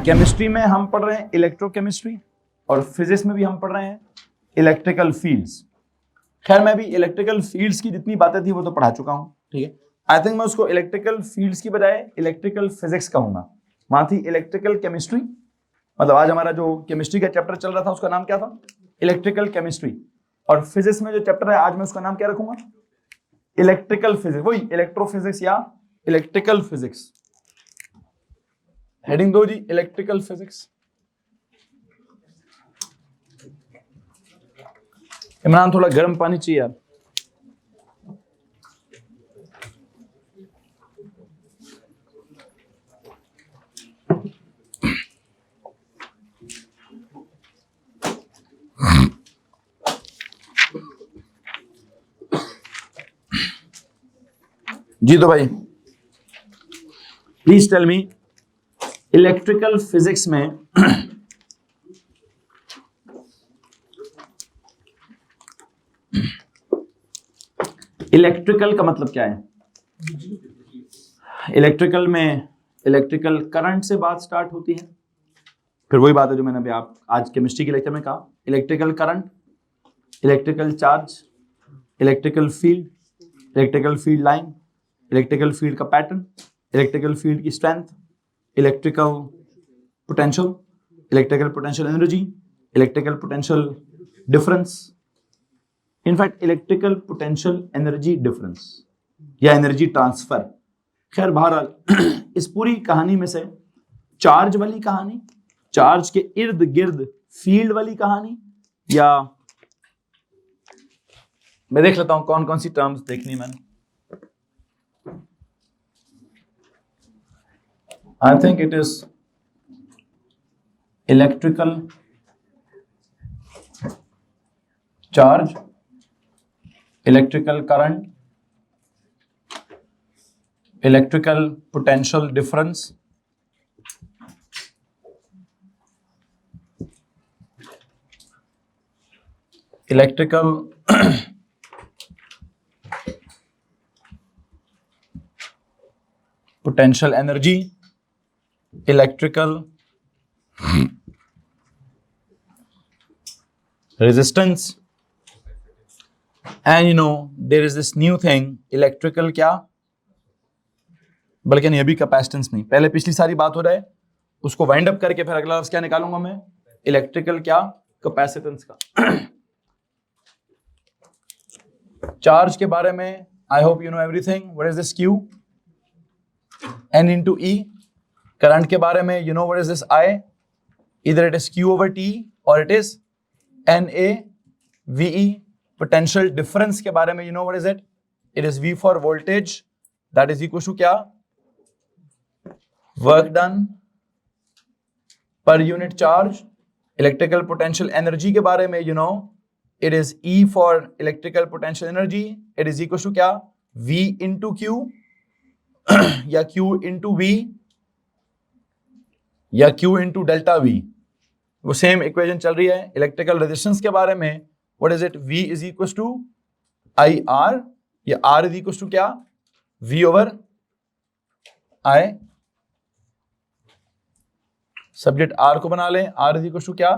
Chemistry में हम पढ़ रहे हैं इलेक्ट्रोकेमिस्ट्री और फिजिक्स में भी हम पढ़ रहे हैं इलेक्ट्रिकल फील्ड्स। खैर मैं भी इलेक्ट्रिकल फील्ड्स की जितनी बातें थी वो तो पढ़ा चुका हूं, ठीक है। आई थिंक मैं उसको इलेक्ट्रिकल फील्ड्स की बजाय इलेक्ट्रिकल फिजिक्स कहूंगा। वहां थी इलेक्ट्रिकल केमिस्ट्री, मतलब आज हमारा जो केमिस्ट्री का चैप्टर चल रहा था उसका नाम क्या था, इलेक्ट्रिकल केमिस्ट्री। और फिजिक्स में जो चैप्टर है आज मैं उसका नाम क्या रखूंगा, इलेक्ट्रिकल फिजिक्स, वही इलेक्ट्रोफिजिक्स या इलेक्ट्रिकल फिजिक्स। हेडिंग दो जी, इलेक्ट्रिकल फिजिक्स। इमरान थोड़ा गर्म पानी चाहिए यार। जी तो भाई please tell me, electrical physics में इलेक्ट्रिकल का मतलब क्या है। इलेक्ट्रिकल में इलेक्ट्रिकल करंट से बात स्टार्ट होती है, फिर वही बात है जो मैंने अभी आप आज केमिस्ट्री के लेक्चर में कहा, electrical current, electrical charge, electrical field, electrical field line, electrical field का पैटर्न, इलेक्ट्रिकल फील्ड की strength, electrical potential, electrical potential energy, electrical potential difference, in fact electrical potential energy difference या एनर्जी ट्रांसफर। खैर बहरहाल इस पूरी कहानी में से चार्ज वाली कहानी, चार्ज के इर्द गिर्द फील्ड वाली कहानी, या मैं देख लेता हूं कौन कौन सी टर्म्स देखनी मैंने। I think it is electrical charge, electrical current, electrical potential difference, electrical potential energy, electrical resistance, and you know there is this new thing electrical क्या, बल्कि नहीं अभी कैपेसिटेंस नहीं, पहले पिछली सारी बात हो रहा है उसको वाइंड अप करके फिर अगला क्या निकालूंगा मैं, इलेक्ट्रिकल क्या, कैपेसिटेंस का। चार्ज के बारे में I hope you know everything, what is this Q, N into E। Current के बारे में you know what is this I, either it is Q over T or it is NA VE। potential difference के बारे में you know what is it, it is V for voltage, that is equal to क्या, work done per unit charge। electrical potential energy के बारे में you know it is E for electrical potential energy, it is equal to क्या, V into Q या Q into V या Q into delta V, वो same equation चल रही है। इलेक्ट्रिकल रेजिस्टेंस के बारे में what is it, V is equal to I R, या R इज इक्वल टू क्या, V over I। Subject R को बना लें, R इज इक्वल टू क्या,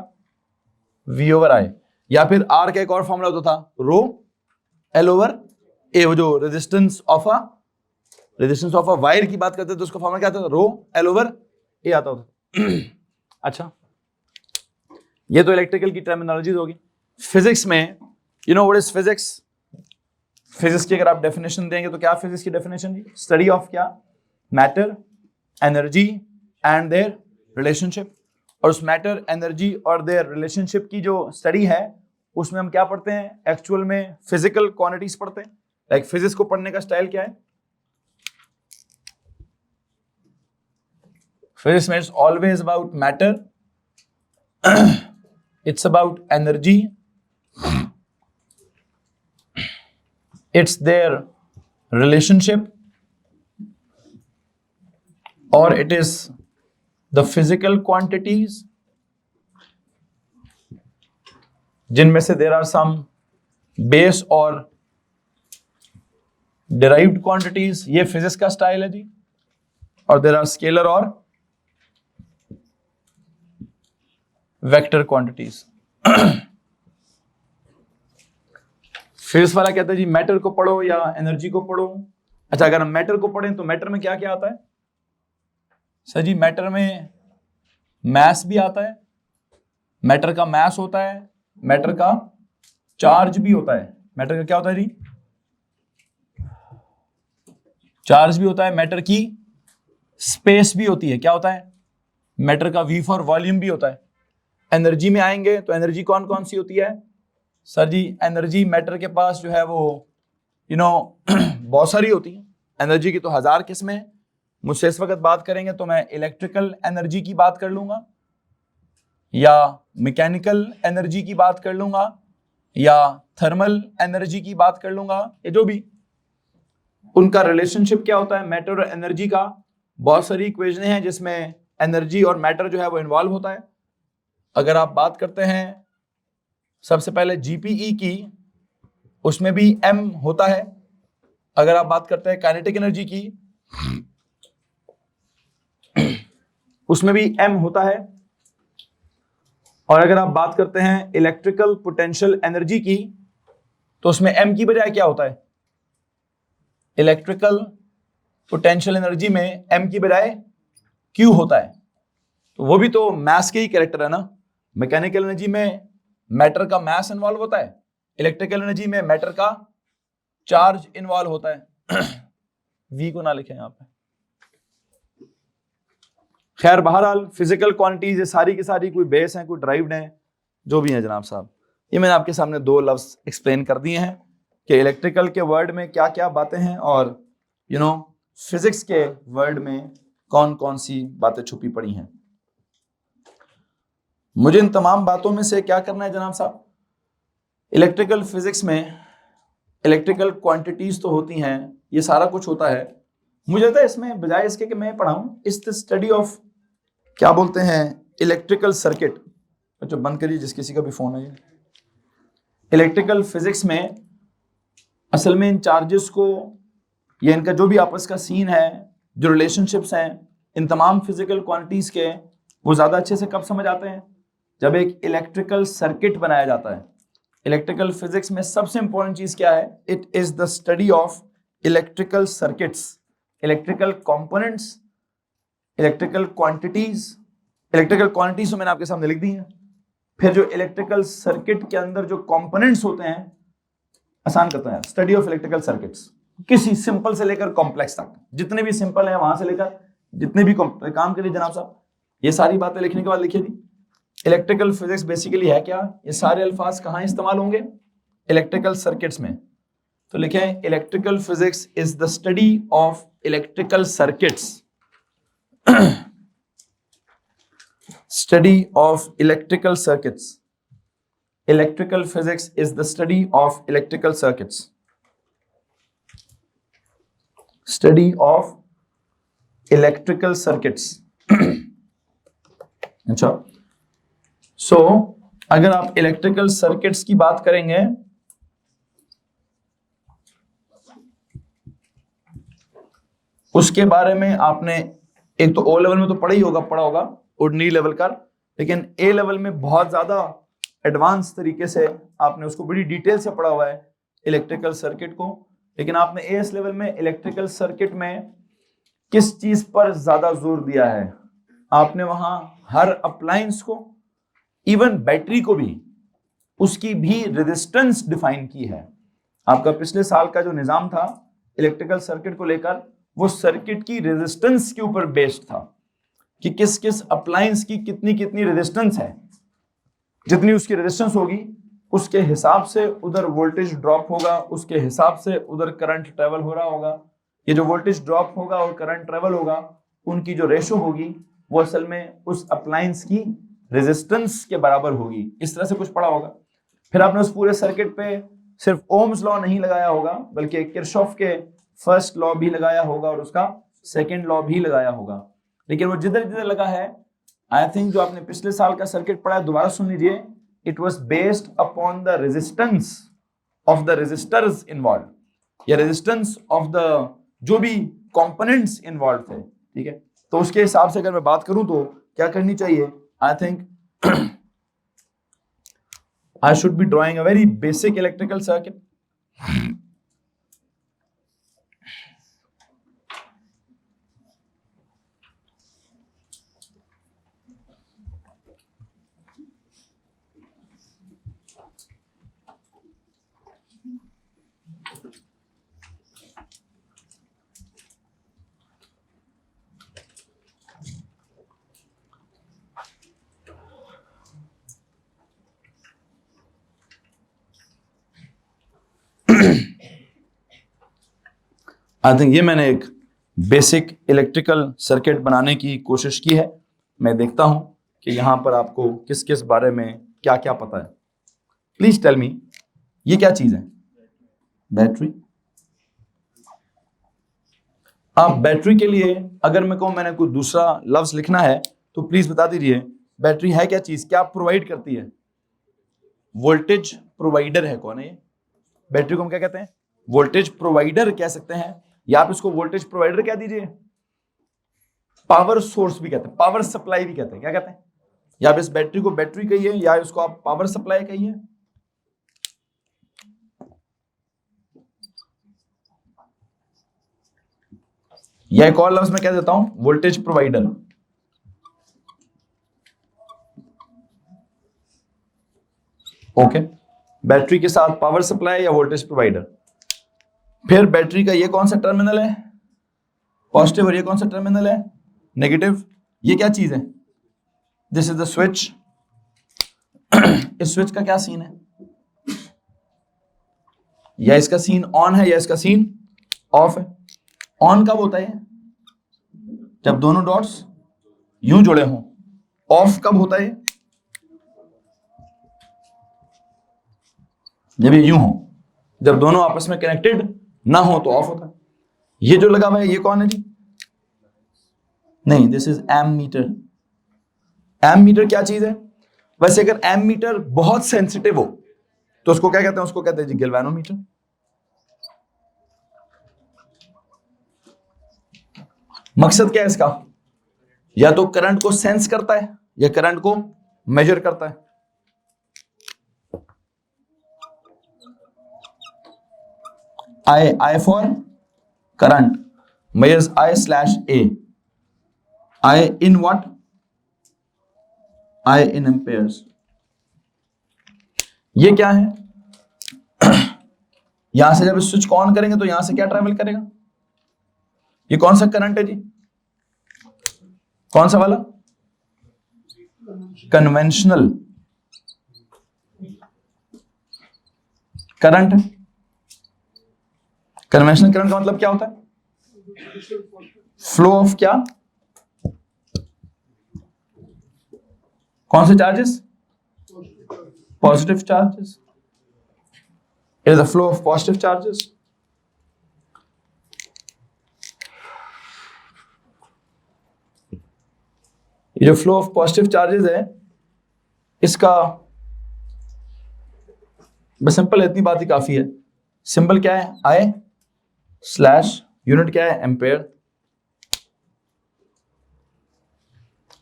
V ओवर I, या फिर R का एक और फॉर्मूला होता था रो L ओवर A। वो जो रेजिस्टेंस ऑफ अ वायर की बात करते थे तो उसका फॉर्मूला क्या था, रो L ओवर A आता होता। अच्छा ये तो इलेक्ट्रिकल की टर्मिनोलॉजीज होगी। फिजिक्स में you know what is physics, physics की अगर आप डेफिनेशन देंगे तो क्या फिजिक्स की डेफिनेशन जी, स्टडी ऑफ क्या, matter, energy and their relationship. और उस मैटर, एनर्जी और देयर रिलेशनशिप की जो स्टडी है उसमें हम क्या पढ़ते हैं, एक्चुअल में फिजिकल क्वांटिटीज पढ़ते हैं। लाइक फिजिक्स को पढ़ने का स्टाइल क्या है, Physics is always about matter, it's about energy, it's their relationship, or it is the physical quantities जिनमें से there are some base और derived quantities, ये physics का स्टाइल है जी। और there are scalar और वेक्टर क्वांटिटीज। फिजिक्स वाला कहता है जी मैटर को पढ़ो या एनर्जी को पढ़ो। अच्छा, अगर हम मैटर को पढ़ें तो मैटर में क्या क्या आता है सर जी? मैटर में मैस भी आता है, मैटर का मैस होता है, मैटर का चार्ज भी होता है। मैटर का क्या होता है जी? चार्ज भी होता है। मैटर की स्पेस भी होती है, क्या होता है? मैटर का वी फॉर वॉल्यूम भी होता है। एनर्जी में आएंगे तो एनर्जी कौन कौन सी होती है सर जी? एनर्जी मैटर के पास जो है वो बहुत सारी होती है। एनर्जी की तो 1000 किस्में हैं। मुझसे इस वक्त बात करेंगे तो मैं इलेक्ट्रिकल एनर्जी की बात कर लूंगा, या मैकेनिकल एनर्जी की बात कर लूंगा, या थर्मल एनर्जी की बात कर लूंगा, ये जो भी उनका रिलेशनशिप क्या होता है मैटर और एनर्जी का। बहुत सारी इक्वेशन हैं जिसमें एनर्जी और मैटर जो है वो इन्वॉल्व होता है। अगर आप बात करते हैं सबसे पहले जीपीई की, उसमें भी एम होता है। अगर आप बात करते हैं काइनेटिक एनर्जी की, उसमें भी एम होता है। और अगर आप बात करते हैं इलेक्ट्रिकल पोटेंशियल एनर्जी की, तो उसमें एम की बजाय क्या होता है? इलेक्ट्रिकल पोटेंशियल एनर्जी में एम की बजाय क्यू होता है। तो वो भी तो मैस के ही कैरेक्टर है ना। मैकेनिकल एनर्जी में मैटर का मैस इन्वॉल्व होता है, इलेक्ट्रिकल एनर्जी में मैटर का चार्ज इन्वॉल्व होता है। वी को ना लिखें यहां पे। खैर बहरहाल फिजिकल क्वांटिटीज ये सारी की सारी कोई बेस है, कोई ड्राइव्ड है, जो भी है जनाब साहब। ये मैंने आपके सामने 2 लफ्ज एक्सप्लेन कर दिए हैं कि इलेक्ट्रिकल के वर्ड में क्या क्या बातें हैं और फिजिक्स के वर्ड में कौन कौन सी बातें छुपी पड़ी हैं। मुझे इन तमाम बातों में से क्या करना है जनाब साहब? इलेक्ट्रिकल फिजिक्स में इलेक्ट्रिकल क्वांटिटीज तो होती हैं, ये सारा कुछ होता है। मुझे लगता है इसमें बजाय इसके कि मैं पढ़ाऊं, इस द स्टडी ऑफ क्या बोलते हैं इलेक्ट्रिकल सर्किट। बच्चों बंद करिए जिस किसी का भी फोन है। ये इलेक्ट्रिकल फिजिक्स में असल में इन चार्जेस को या इनका जो भी आपस का सीन है, जो रिलेशनशिप्स हैं इन तमाम फिजिकल क्वांटिटीज के, वो ज्यादा अच्छे से कब समझ आते हैं? जब एक इलेक्ट्रिकल सर्किट बनाया जाता है। इलेक्ट्रिकल फिजिक्स में सबसे इंपॉर्टेंट चीज क्या है? It is the study of electrical circuits, electrical components, electrical quantities. Electrical quantities तो मैंने आपके सामने लिख दी है। फिर जो इलेक्ट्रिकल सर्किट के अंदर जो कंपोनेंट्स होते हैं, आसान करते हैं स्टडी ऑफ इलेक्ट्रिकल सर्किट्स, किसी सिंपल से लेकर कॉम्प्लेक्स तक, जितने भी सिंपल है वहां से लेकर जितने भी काम करिए जनाब साहब। ये सारी बातें लिखने के बाद लिखिए जी इलेक्ट्रिकल फिजिक्स बेसिकली है क्या। ये सारे अल्फाज कहाँ इस्तेमाल होंगे? इलेक्ट्रिकल सर्किट्स में। तो लिखें electrical physics is the study of electrical circuits. Study of electrical circuits. Electrical physics is the study of electrical circuits. Study of electrical circuits. अच्छा, सो अगर आप इलेक्ट्रिकल सर्किट्स की बात करेंगे उसके बारे में आपने एक तो ओ लेवल में तो पढ़ा होगा ऑर्डिनरी लेवल का, लेकिन ए लेवल में बहुत ज्यादा एडवांस तरीके से आपने उसको बड़ी डिटेल से पढ़ा हुआ है इलेक्ट्रिकल सर्किट को। लेकिन आपने एएस लेवल में इलेक्ट्रिकल सर्किट में किस चीज पर ज्यादा जोर दिया है? आपने वहां हर अप्लायंस को, इवन बैटरी को भी, उसकी भी रेजिस्टेंस डिफाइन की है। आपका पिछले साल का जो निजाम था इलेक्ट्रिकल सर्किट को लेकर, वो सर्किट की रेजिस्टेंस के ऊपर बेस्ड था कि किस किस अप्लायंस की कितनी कितनी रेजिस्टेंस है। जितनी उसकी रेजिस्टेंस होगी उसके हिसाब से उधर वोल्टेज ड्रॉप होगा, उसके हिसाब से उधर करंट ट्रेवल हो रहा होगा। ये जो वोल्टेज ड्रॉप होगा और करंट ट्रेवल होगा, उनकी जो रेशो होगी वो असल में उस अप्लायंस की रेजिस्टेंस के बराबर होगी। इस तरह से कुछ पढ़ा होगा। फिर आपने उस पूरे सर्किट पे सिर्फ ओम्स लॉ नहीं लगाया होगा, बल्कि किरचॉफ के फर्स्ट लॉ भी लगाया होगा और उसका सेकंड लॉ भी लगाया होगा। लेकिन वो जिधर जिधर लगा है, आई थिंक जो आपने पिछले साल का सर्किट पढ़ा है दोबारा सुन लीजिए, it was based upon the resistance of the resistors involve, या रेजिस्टेंस ऑफ द जो भी कंपोनेंट्स इन्वॉल्व थे। ठीक है, तो उसके हिसाब से अगर मैं बात करूं तो क्या करनी चाहिए? I think I should be drawing a very basic electrical circuit. I think ये मैंने एक बेसिक इलेक्ट्रिकल सर्किट बनाने की कोशिश की है। मैं देखता हूं कि यहां पर आपको किस किस बारे में क्या क्या पता है। प्लीज टेल मी, ये क्या चीज है? बैटरी। आप बैटरी के लिए अगर मैं कहूं मैंने कोई दूसरा लफ्ज लिखना है तो प्लीज बता दीजिए, बैटरी है क्या चीज, क्या प्रोवाइड करती है? वोल्टेज प्रोवाइडर है। कौन है ये? बैटरी को हम क्या कहते हैं? वोल्टेज प्रोवाइडर कह सकते हैं, या आप इसको वोल्टेज प्रोवाइडर कह दीजिए, पावर सोर्स भी कहते हैं, पावर सप्लाई भी कहते हैं। क्या कहते हैं? या आप इस बैटरी को बैटरी कहिए या इसको आप पावर सप्लाई कहिए। या एक और लफ्ज मैं कह देता हूं, वोल्टेज प्रोवाइडर। ओके, बैटरी के साथ पावर सप्लाई या वोल्टेज प्रोवाइडर। फिर बैटरी का ये कौन सा टर्मिनल है? पॉजिटिव। और ये कौन सा टर्मिनल है? नेगेटिव। ये क्या चीज है? This is the switch. इस स्विच का क्या सीन है? या इसका सीन ऑन है या इसका सीन ऑफ है। ऑन कब होता है? जब दोनों डॉट्स यूं जुड़े हों। ऑफ कब होता है? जब ये यूं हो, जब दोनों आपस में कनेक्टेड ना हो तो ऑफ होता है। ये जो लगा हुआ है ये कौन है जी? नहीं, दिस इज एमीटर। एमीटर क्या चीज है? वैसे अगर एमीटर बहुत सेंसिटिव हो तो उसको क्या कहते हैं? उसको कहते हैं जी गैल्वेनोमीटर। मकसद क्या है इसका? या तो करंट को सेंस करता है या करंट को मेजर करता है। I for current measures I/A. I in what? I in amperes. ये क्या है? यहां से जब इस स्विच को ऑन करेंगे तो यहां से क्या ट्रैवल करेगा? ये कौन सा करंट है जी? कौन सा वाला? कन्वेंशनल करंट है। कन्वेंशनल करंट का मतलब क्या होता है? फ्लो ऑफ क्या? कौन से charges? Positive charges. It is the flow of positive charges. ये जो फ्लो ऑफ पॉजिटिव चार्जेस है इसका बस सिंपल इतनी बात ही काफी है। सिंबल क्या है? आई स्लैश यूनिट क्या है? एम्पेयर।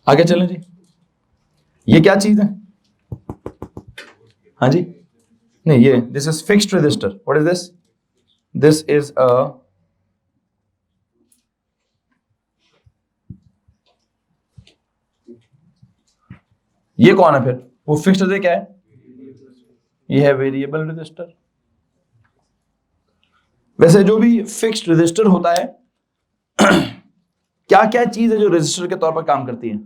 आगे चलें जी। ये क्या चीज है? हाँ जी, नहीं ये this is fixed resistor. What is this? This is a ये कौन है फिर? वो फिक्स्ड रेजिस्टर क्या है? ये है वेरिएबल रेजिस्टर। वैसे जो भी फिक्स्ड रेजिस्टर होता है क्या क्या चीज है जो रेजिस्टर के तौर पर काम करती है?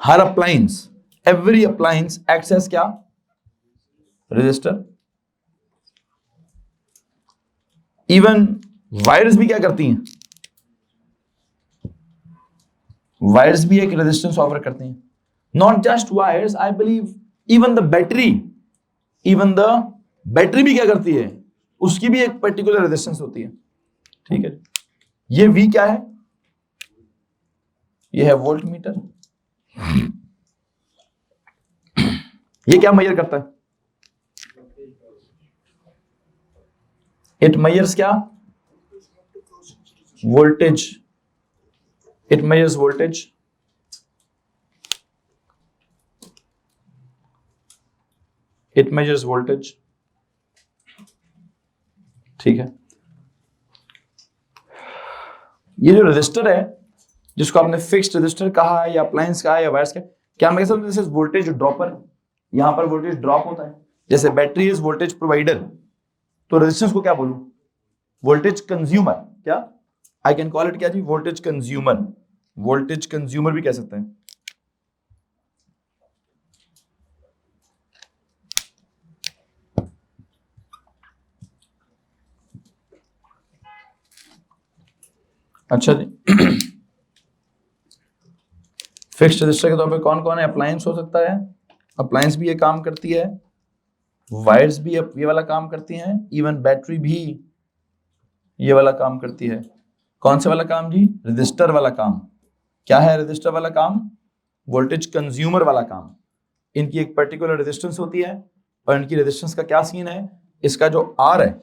हर appliance, every appliance acts as क्या? रेजिस्टर। इवन वायर्स भी क्या करती हैं? वायर्स भी एक रेजिस्टेंस ऑफर करती हैं। Not just wires, I believe even the battery, even the battery भी क्या करती है? उसकी भी एक पर्टिकुलर रेजिस्टेंस होती है। ठीक है, ये V क्या है? ये है वोल्ट मीटर। ये क्या मेजर करता है? इट मेजर्स क्या? Voltage. It measures voltage. It measures voltage, ठीक है। ये जो रजिस्टर है जिसको आपने फिक्स्ड रजिस्टर कहा है या अप्लायंस कहा है या वायर्स का, क्या मैं कह सकता हूं दिस इज वोल्टेज ड्रॉपर, यहां पर वोल्टेज ड्रॉप होता है। जैसे बैटरी इज वोल्टेज प्रोवाइडर, तो रेजिस्टेंस को क्या बोलूं, वोल्टेज कंज्यूमर, क्या आई कैन कॉल इट क्या जी, वोल्टेज कंज्यूमर, वोल्टेज कंज्यूमर भी कह सकते हैं। अच्छा जी फिक्स्ड रजिस्टर के तौर पे कौन कौन है, अप्लायंस हो सकता है, अप्लायंस भी ये काम करती है, वायर्स भी ये वाला काम करती हैं, इवन बैटरी भी ये वाला काम करती है। कौन से वाला काम जी, रजिस्टर वाला काम। क्या है रजिस्टर वाला काम, वोल्टेज कंज्यूमर वाला काम। इनकी एक पर्टिकुलर रेजिस्टेंस होती है और इनकी रेजिस्टेंस का क्या सीन है, इसका जो आर है,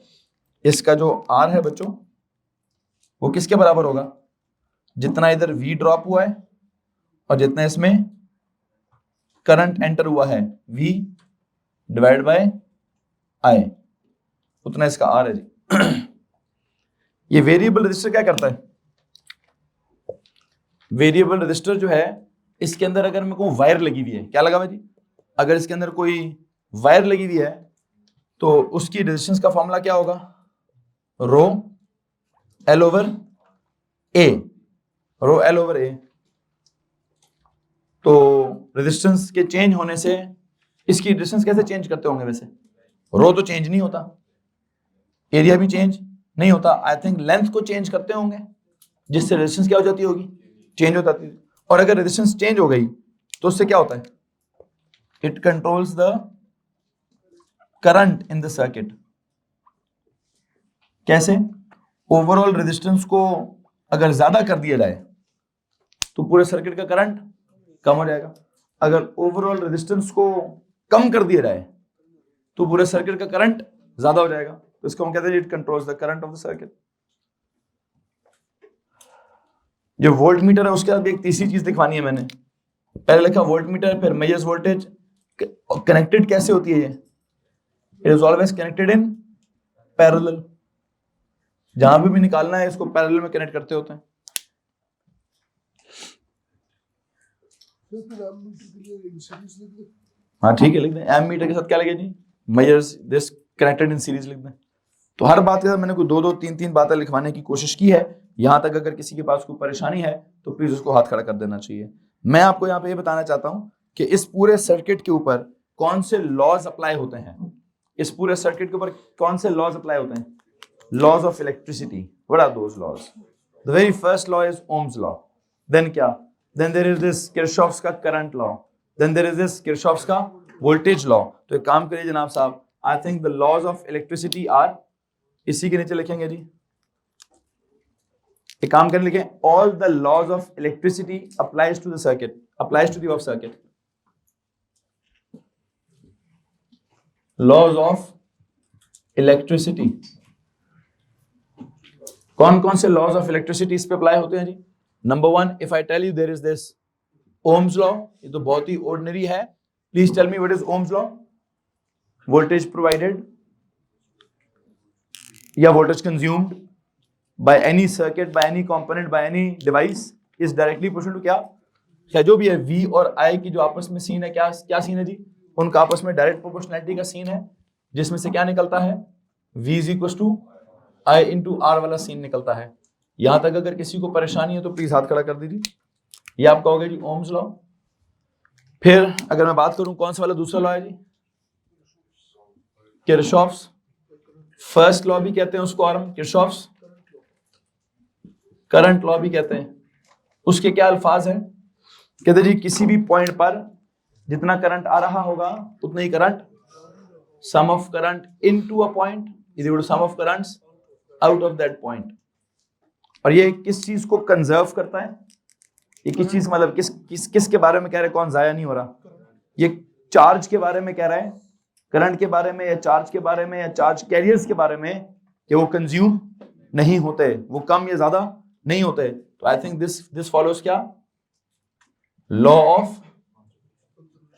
इसका जो आर है बच्चों वो किसके बराबर होगा, जितना इधर वी ड्रॉप हुआ है और जितना इसमें करंट एंटर हुआ है V डिवाइड बाय I, उतना इसका R है जी। ये वेरिएबल रजिस्टर क्या करता है, वेरिएबल रजिस्टर जो है इसके अंदर अगर मेरे को वायर लगी हुई है, क्या लगा हुआ जी, अगर इसके अंदर कोई वायर लगी हुई है तो उसकी रेजिस्टेंस का फॉर्मूला क्या होगा, रो एल ओवर ए, रो एल ओवर ए। तो रेजिस्टेंस के चेंज होने से इसकी रेजिस्टेंस कैसे चेंज करते होंगे, वैसे रो तो चेंज नहीं होता, एरिया भी चेंज नहीं होता, आई थिंक लेंथ को चेंज करते होंगे जिससे रेजिस्टेंस क्या हो जाती होगी, चेंज हो जाती है। और अगर रेजिस्टेंस चेंज हो गई तो उससे क्या होता है, it controls the current in the circuit. कैसे, ओवरऑल रेजिस्टेंस को अगर ज्यादा कर दिया जाए तो पूरे सर्किट का करंट कम हो जाएगा, अगर ओवरऑल रेजिस्टेंस को कम कर दिया जाए तो पूरे सर्किट का करंट ज्यादा हो जाएगा, तो इसको हम कहते हैं it controls the current of the circuit. जो वोल्ट मीटर है उसके साथ एक तीसरी चीज दिखवानी है मैंने, पहले लिखा वोल्ट मीटर फिर मेजर्स वोल्टेज, कनेक्टेड कैसे होती है ये, it is always connected in parallel, जहां भी निकालना है इसको पैरेलल में कनेक्ट करते होते हैं। हाँ ठीक है लिख दें, एम मीटर के साथ क्या लगे जी, measures this connected in series लिख दें। तो हर बात के साथ मैंने कोई दो दो तीन तीन बातें लिखवाने की कोशिश की है, यहां तक अगर किसी के पास कोई परेशानी है तो प्लीज उसको हाथ खड़ा कर देना चाहिए। मैं आपको यहाँ पे ये बताना चाहता हूं कि इस पूरे सर्किट के ऊपर कौन से लॉज अप्लाई होते हैं, इस पूरे सर्किट के ऊपर कौन से लॉज अप्लाई होते हैं, laws of electricity. What are those laws, the very first law is Ohm's law, then क्या, then there is this Kirchhoff's का current law, then there is this Kirchhoff's का वोल्टेज लॉ। तो एक काम करिए जनाब साहब, I think the laws of electricity are, इसी के नीचे लिखेंगे जी, एक काम कर लिखें, all the laws of electricity applies to the circuit, applies to the of circuit, laws of electricity. कौन कौन से लॉज ऑफ इलेक्ट्रिसिटी इस पे अप्लाई होते हैं जी, number one, if I tell you there is this Ohm's law, ये तो बहुत ही ऑर्डिनरी है, please tell me what is Ohm's law, voltage provided या voltage consumed by any circuit, by any component, by any device is directly proportional to क्या जो भी है V और I की जो आपस में सीन है, क्या क्या सीन है जी, उनका आपस में डायरेक्ट प्रोपोर्शनैलिटी का सीन है, जिसमें से क्या निकलता है, V is equals to I into R वाला सीन निकलता है। यहां तक अगर किसी को परेशानी है तो प्लीज हाथ खड़ा कर दीजिए, ये आपका हो गया जी ओम्स लॉ। फिर अगर मैं बात करूं कौन सा वाला दूसरा लॉ है जी, किरचॉफ्स फर्स्ट लॉ भी कहते हैं उसको, और हम किरचॉफ्स करंट लॉ भी कहते हैं। उसके क्या अल्फाज हैं, कहते जी किसी भी पॉइंट पर जितना करंट आ रहा होगा उतना ही current, sum of current into a point is equal to sum of currents out of that point. और ये किस चीज को कंजर्व करता है, ये किस चीज मतलब किस के बारे में कह रहे हैं, कौन जाया नहीं हो रहा, ये चार्ज के बारे में कह रहा है, करंट के बारे में या चार्ज के बारे में या चार्ज कैरियर्स के बारे में, कि वो कंज्यूम नहीं होते, वो कम या ज्यादा नहीं होते। तो आई थिंक दिस फॉलोज क्या, law of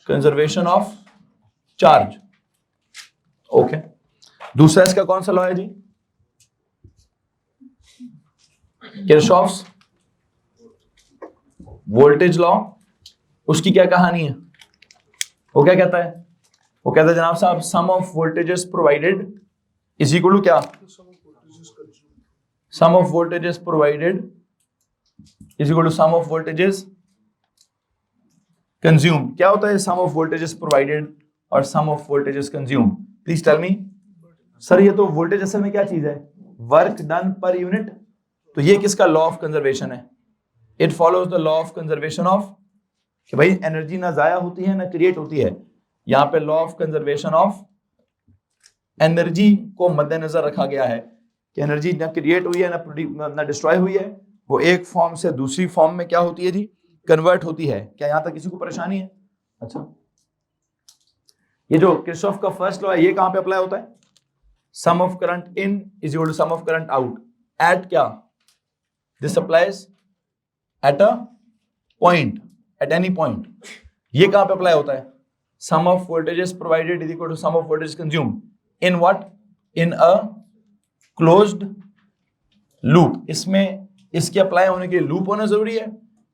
conservation of charge. Okay, दूसरा इसका कौन सा लॉ है जी? Kirchhoff's voltage law. उसकी क्या कहानी है? वो क्या कहता है? वो कहता है जनाब साहब, sum of voltages provided is equal to क्या? Sum of voltages provided is equal to sum of voltages consume. क्या होता है सम ऑफ वोल्टेजेस प्रोवाइडेड और sum of voltages consume? Please tell me. Sir ये तो वोल्टेज असल में क्या चीज है? Work done per unit. तो ये किसका लॉ ऑफ कंजर्वेशन है? It follows the law of conservation of कि भाई एनर्जी ना जाया होती है ना क्रिएट होती है। यहां पे law of conservation of energy को मद्देनजर रखा गया है कि एनर्जी ना क्रिएट हुई है ना डिस्ट्रॉय हुई है, वो एक फॉर्म से दूसरी फॉर्म में क्या होती है जी? कन्वर्ट होती है। क्या यहां तक किसी को परेशानी है? अच्छा, ये जो किरचॉफ का फर्स्ट लॉ है ये कहां पे अप्लाई होता है? Sum of current in is equal to sum of current out at क्या? This applies at a point, at any point. ये कहां पे अप्लाई होता है? Sum of voltages provided is equal to sum of voltage consume in what? In a closed loop. इसमें इसके apply होने के लिए लूप होना जरूरी है,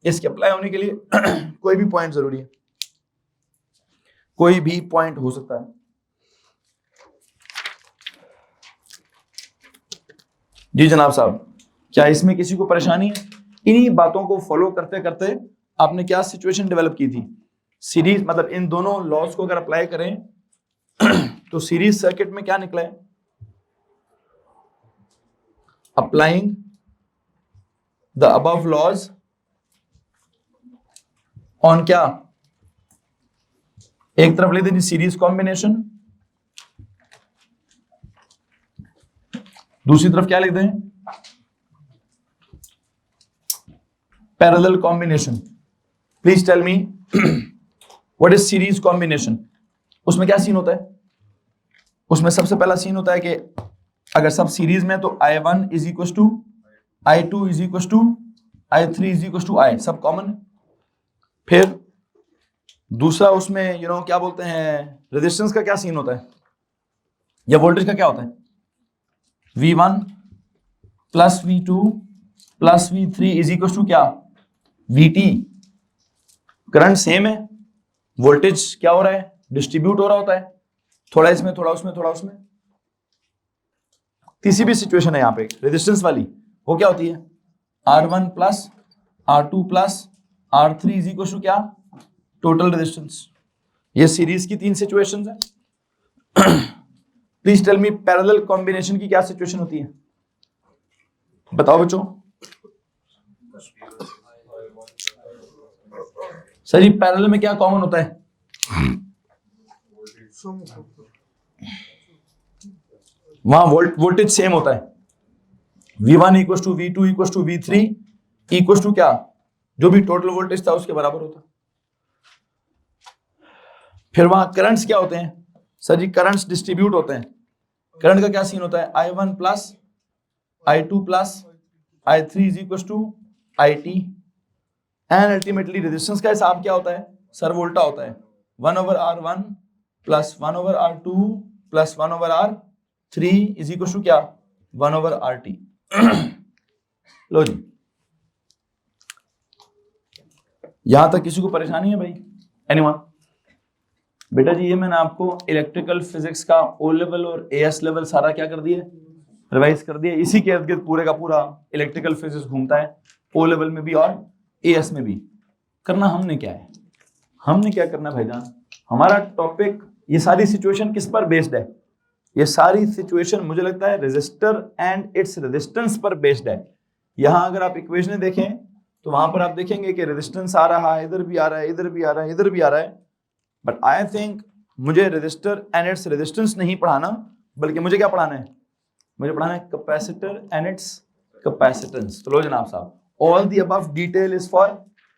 इसके अप्लाई होने के लिए कोई भी पॉइंट जरूरी है, कोई भी पॉइंट हो सकता है। जी जनाब साहब, क्या इसमें किसी को परेशानी है? इन्हीं बातों को फॉलो करते करते आपने क्या सिचुएशन डेवलप की थी? सीरीज मतलब इन दोनों लॉज को अगर अप्लाई करें तो सीरीज सर्किट में क्या निकला है? Applying the above laws on क्या? एक तरफ ले दीजिए सीरीज कॉम्बिनेशन, दूसरी तरफ क्या लिख दें? Parallel combination. Please tell me what is series combination? उसमें क्या सीन होता है? उसमें सबसे पहला सीन होता है कि अगर सब सीरीज में तो I1 is equal to I2 is equal to I3 is equal to I, सब कॉमन है। फिर दूसरा उसमें क्या बोलते हैं, रेजिस्टेंस का क्या सीन होता है या वोल्टेज का क्या होता है? V1 plus V2 plus V3 is equal to क्या? VT। करंट सेम है, वोल्टेज क्या हो रहा है? डिस्ट्रीब्यूट हो रहा होता है, थोड़ा इसमें थोड़ा उसमें थोड़ा उसमें। तीसरी भी सिचुएशन है यहाँ पे रेजिस्टेंस वाली, वो क्या होती है? R1 plus R2 plus R3 is equal to क्या? Total resistance. ये सीरीज की 3 सिचुएशंस है। Please tell me parallel combination की क्या सिचुएशन होती है? बताओ बच्चों। सर जी पैरेलल में क्या कॉमन होता है? वहां वोल्टेज सेम होता है। V1 equal to V2 equal to V3 equal to क्या? जो भी टोटल वोल्टेज था उसके बराबर होता। फिर वहां करंट्स क्या होते हैं? सर जी करंट्स डिस्ट्रीब्यूट होते हैं। करंट का क्या सीन होता है? I1 plus I2 plus I3 is equal to IT। And ultimately resistance का हिसाब क्या होता है? सर वोल्टा होता है 1/R1 plus 1/R2 plus 1/R3 is equal to क्या? 1/RT। लो जी, यहां तक किसी को परेशानी है भाई? एनीवन? बेटा जी ये मैंने आपको इलेक्ट्रिकल फिजिक्स का O लेवल और AS लेवल सारा क्या कर दिया? रिवाइज कर दिया। इसी के इर्द गिर्द पूरे का पूरा इलेक्ट्रिकल फिजिक्स घूमता है, O लेवल में भी और AS में भी। करना हमने क्या है? हमने क्या करना भाईजान? हमारा टॉपिक, ये सारी सिचुएशन किस पर बेस्ड है? ये सारी सिचुएशन मुझे लगता है रेजिस्टर एंड इट्स रेजिस्टेंस पर बेस्ड है। यहां अगर आप इक्वेशन देखें तो वहां पर आप देखेंगे कि रेजिस्टेंस आ रहा है, इधर भी आ रहा है, इधर भी आ रहा है, इधर भी आ रहा है। बट आई थिंक मुझे रेजिस्टर एंड इट्स रेजिस्टेंस नहीं पढ़ाना, बल्कि मुझे क्या पढ़ाना है? मुझे पढ़ाना है कैपेसिटर एंड इट्स कैपेसिटेंस। तो लो जनाब साहब, all the above detail is for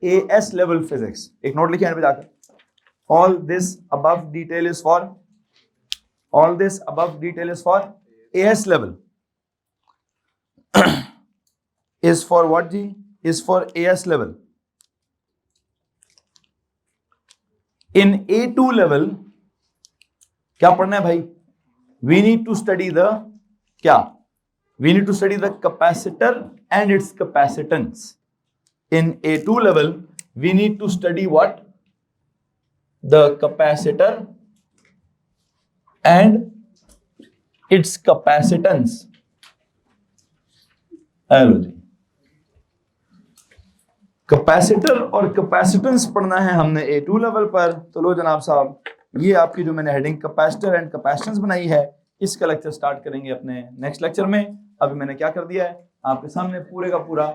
AS level physics. एक नोट लिखिए यहाँ पे जाकर, all this above detail is for AS level is for what ji? is for AS level. in A2 level क्या पढ़ना है भाई? We need to study the क्या, we need to study the capacitor and its capacitance. In A2 level we need to study what? The capacitor and its capacitance. Hello जी, capacitor और capacitance पढ़ना है हमने A2 लेवल पर. तो लो जनाब साहब, ये आपकी जो मैंने हेडिंग कैपेसिटर एंड कैपेसिटेंस बनाई है, इसका लेक्चर स्टार्ट करेंगे अपने नेक्स्ट लेक्चर में. अभी मैंने क्या कर दिया है, आपके सामने पूरे का पूरा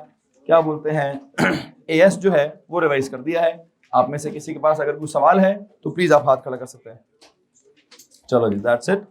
क्या बोलते हैं AS जो है वो रिवाइज कर दिया है. आप में से किसी के पास अगर कोई सवाल है तो प्लीज आप हाथ खड़ा कर सकते हैं. चलो जी, दैट्स इट.